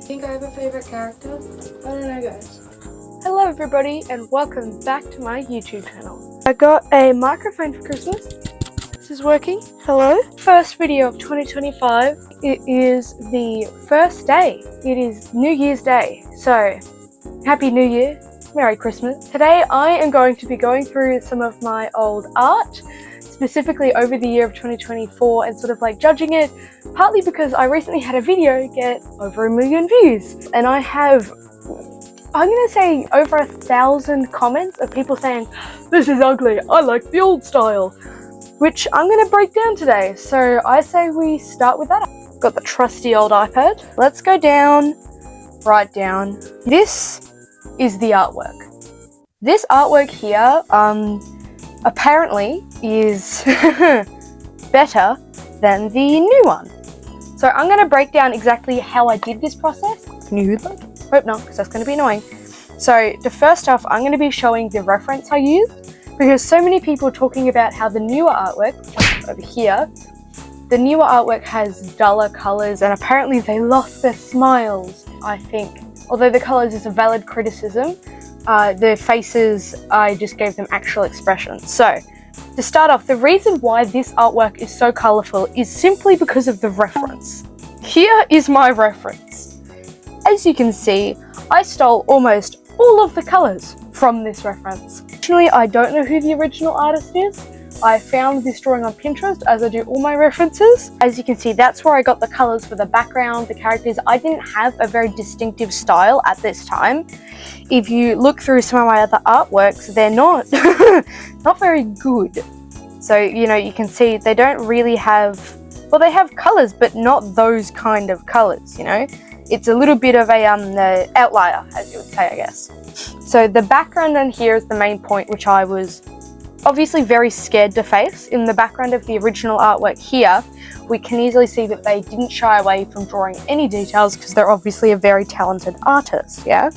Think I have a favorite character? I don't know, guys. Hello everybody and welcome back to my YouTube channel. I got a microphone for Christmas. This is working. Hello. First video of 2025. It is the first day. It is New Year's Day. So, Happy New Year. Merry Christmas. Today I am going to be going through some of my old art, specifically over the year of 2024, and sort of like judging it, partly because I recently had a video get over 1 million views and I have, I'm gonna say, over 1,000 comments of people saying, "This is ugly, I like the old style," which I'm gonna break down today. So I say we start with that. Got the trusty old iPad. Let's go down, right down. This is the artwork. This artwork here, apparently is better than the new one. So I'm going to break down exactly how I did this process. Can you hear that? Hope not, because that's going to be annoying. So the first off, I'm going to be showing the reference I used, because so many people are talking about how the newer artwork, over here, the newer artwork has duller colours and apparently they lost their smiles, I think. Although the colours is a valid criticism, the faces, I just gave them actual expression. So, to start off, the reason why this artwork is so colourful is simply because of the reference. Here is my reference. As you can see, I stole almost all of the colours from this reference. Actually, I don't know who the original artist is. I found this drawing on Pinterest, as I do all my references. As you can see, that's where I got the colours for the background, the characters. I didn't have a very distinctive style at this time. If you look through some of my other artworks, they're not, not very good. So, you know, you can see they don't really have, well, they have colours, but not those kind of colours, you know? It's a little bit of a outlier, as you would say, I guess. So the background on here is the main point, which I was obviously very scared to face. In the background of the original artwork here, we can easily see that they didn't shy away from drawing any details because they're obviously a very talented artist, yeah?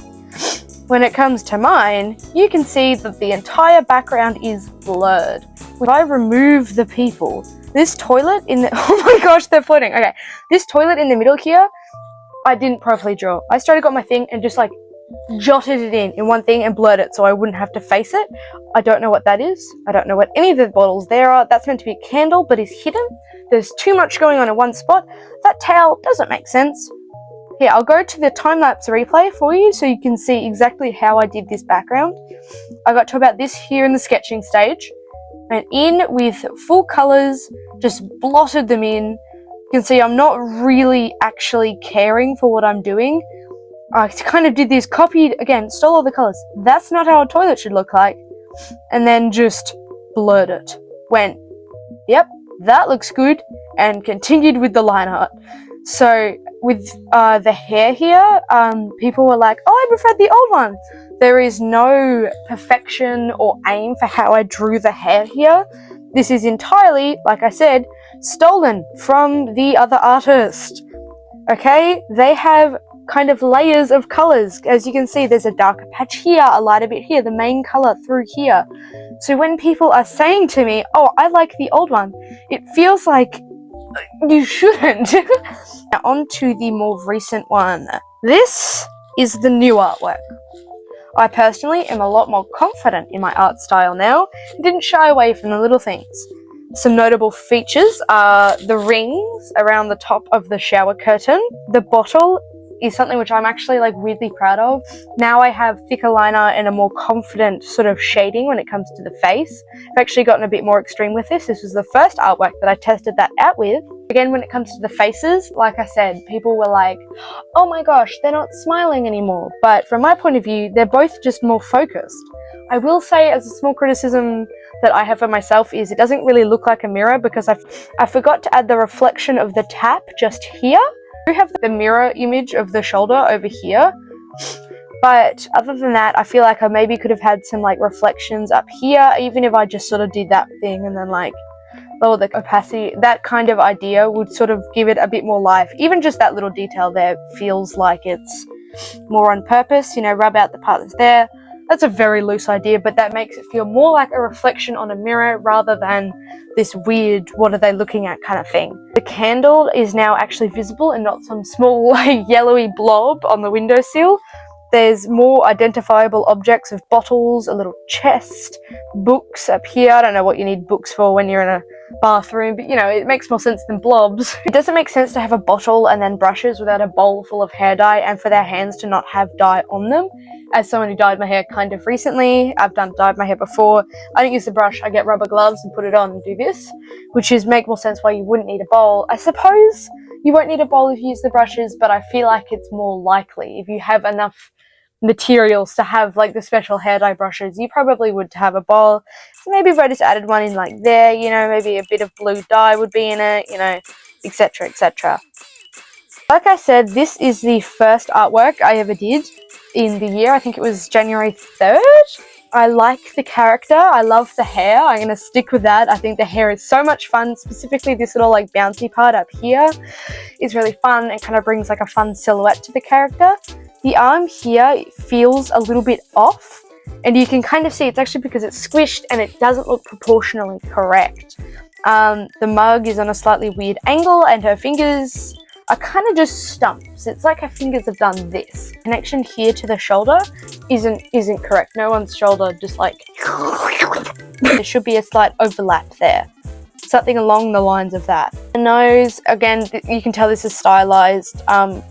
When it comes to mine, you can see that the entire background is blurred. If I remove the people, this toilet in the, oh my gosh, they're floating. Okay, this toilet in the middle here, I didn't properly draw. I started got my thing and just like jotted it in one thing and blurred it so I wouldn't have to face it. I don't know what that is. I don't know what any of the bottles there are. That's meant to be a candle, but is hidden. There's too much going on in one spot. That towel doesn't make sense. Here, I'll go to the time-lapse replay for you so you can see exactly how I did this background. I got to about this here in the sketching stage, and in with full colours, just blotted them in. You can see I'm not really actually caring for what I'm doing. I kind of did this, copied, again, stole all the colours. That's not how a toilet should look like. And then just blurred it. Went, yep, that looks good, and continued with the line art. So with the hair here, people were like, "Oh, I preferred the old one." There is no perfection or aim for how I drew the hair here. This is entirely, like I said, stolen from the other artist. Okay, they have kind of layers of colours. As you can see, there's a darker patch here, a lighter bit here, the main colour through here. So when people are saying to me, "Oh, I like the old one," it feels like you shouldn't. Now on to the more recent one. This is the new artwork. I personally am a lot more confident in my art style now and didn't shy away from the little things. Some notable features are the rings around the top of the shower curtain. The bottle is something which I'm actually like weirdly proud of. Now I have thicker liner and a more confident sort of shading when it comes to the face. I've actually gotten a bit more extreme with this. This was the first artwork that I tested that out with. Again, when it comes to the faces, like I said, people were like, "Oh my gosh, they're not smiling anymore." But from my point of view, they're both just more focused. I will say, as a small criticism that I have for myself, is it doesn't really look like a mirror because I forgot to add the reflection of the tap just here. I do have the mirror image of the shoulder over here, but other than that, I feel like I maybe could have had some like reflections up here, even if I just sort of did that thing and then like lower the opacity. That kind of idea would sort of give it a bit more life. Even just that little detail there feels like it's more on purpose, you know, rub out the part that's there, That's a very loose idea, but that makes it feel more like a reflection on a mirror rather than this weird, what are they looking at kind of thing. The candle is now actually visible and not some small like yellowy blob on the windowsill. There's more identifiable objects of bottles, a little chest, books up here. I don't know what you need books for when you're in a bathroom, but you know, it makes more sense than blobs. It doesn't make sense to have a bottle and then brushes without a bowl full of hair dye and for their hands to not have dye on them. As someone who dyed my hair kind of recently, I've dyed my hair before, I don't use the brush, I get rubber gloves and put it on and do this, which is make more sense why you wouldn't need a bowl. I suppose you won't need a bowl if you use the brushes, but I feel like it's more likely if you have enough materials to have like the special hair dye brushes, you probably would have a bowl. So maybe if I just added one in like there, you know, maybe a bit of blue dye would be in it, you know, etc, etc. Like I said, this is the first artwork I ever did in the year. I think it was January 3rd. I like the character, I love the hair, I'm going to stick with that. I think the hair is so much fun, specifically this little like bouncy part up here is really fun and kind of brings like a fun silhouette to the character. The arm here feels a little bit off, and you can kind of see it's actually because it's squished and it doesn't look proportionally correct. The mug is on a slightly weird angle and her fingers are kind of just stumps. It's like her fingers have done this. Connection here to the shoulder isn't correct. No one's shoulder just like there should be a slight overlap there. Something along the lines of that. The nose, again, you can tell this is stylized.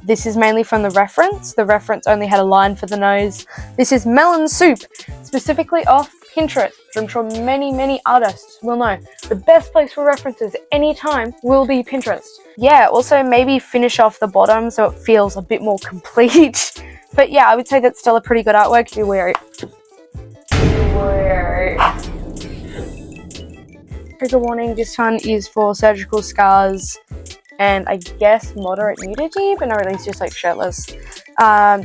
This is mainly from the reference. The reference only had a line for the nose. This is melon soup, specifically off Pinterest, which I'm sure many artists will know. The best place for references anytime will be Pinterest. Yeah, also maybe finish off the bottom so it feels a bit more complete. But yeah, I would say that's still a pretty good artwork. Be wary. Trigger warning, this one is for surgical scars and I guess moderate nudity, but not really, it's just like shirtless.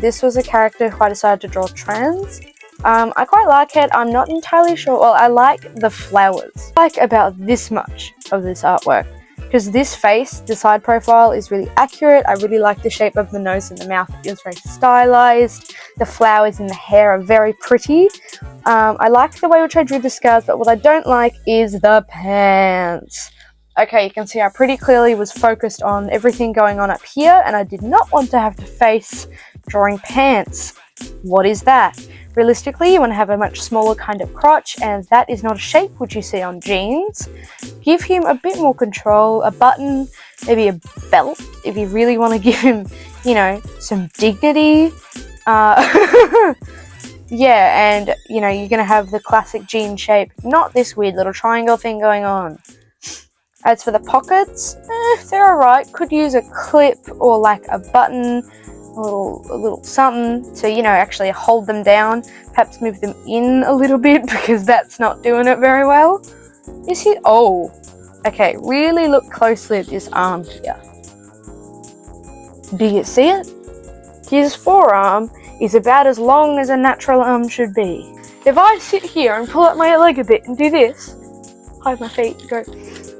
This was a character who I decided to draw trans. I quite like it, I'm not entirely sure, well I like the flowers. I like about this much of this artwork, because this face, the side profile is really accurate. I really like the shape of the nose and the mouth, it feels very stylized. The flowers in the hair are very pretty. I like the way which I drew the scars, but what I don't like is the pants. Okay, you can see I pretty clearly was focused on everything going on up here, and I did not want to have to face drawing pants. What is that? Realistically, you want to have a much smaller kind of crotch, and that is not a shape which you see on jeans. Give him a bit more control, a button, maybe a belt, if you really want to give him, you know, some dignity. Yeah, and, you know, you're going to have the classic jean shape, not this weird little triangle thing going on. As for the pockets, they're alright. Could use a clip or like a button, a little something to, you know, actually hold them down. Perhaps move them in a little bit because that's not doing it very well. Is he? Oh, okay. Really look closely at this arm here. Do you see it? His forearm is about as long as a natural arm should be. If I sit here and pull up my leg a bit and do this, hide my feet, go,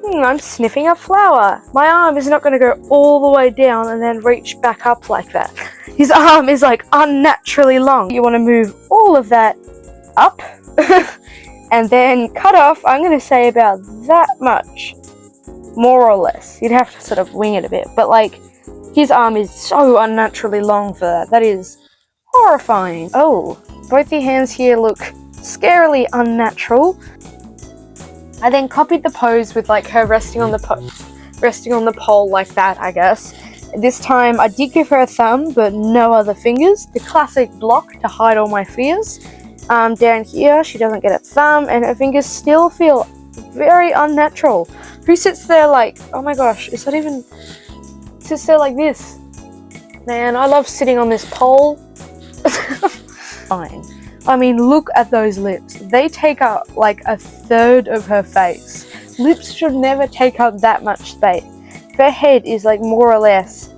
I'm sniffing a flower. My arm is not going to go all the way down and then reach back up like that. His arm is like unnaturally long. You want to move all of that up and then cut off, I'm going to say about that much, more or less. You'd have to sort of wing it a bit, but like his arm is so unnaturally long for that. That is horrifying. Oh, both your hands here look scarily unnatural. I then copied the pose with like her resting on the pole like that, I guess. This time I did give her a thumb, but no other fingers. The classic block to hide all my fears. Down here, she doesn't get a thumb, and her fingers still feel very unnatural. Who sits there like, oh my gosh, is that even, sits there like this? Man, I love sitting on this pole. Fine. I mean, look at those lips. They take up like a third of her face. Lips should never take up that much space. If her head is like more or less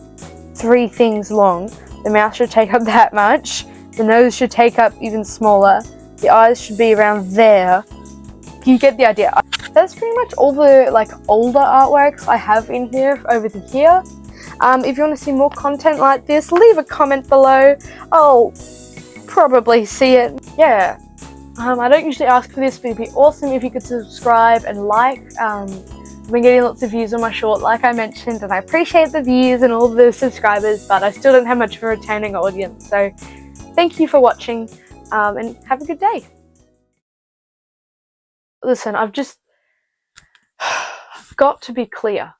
3 things long, the mouth should take up that much. The nose should take up even smaller. The eyes should be around there. You get the idea. That's pretty much all the like older artworks I have in here over the year. If you want to see more content like this, leave a comment below. I'll probably see it. Yeah. I don't usually ask for this, but it'd be awesome if you could subscribe and like. I've been getting lots of views on my short, like I mentioned, and I appreciate the views and all the subscribers, but I still don't have much of a retaining audience. So thank you for watching, and have a good day. Listen, I've got to be clear.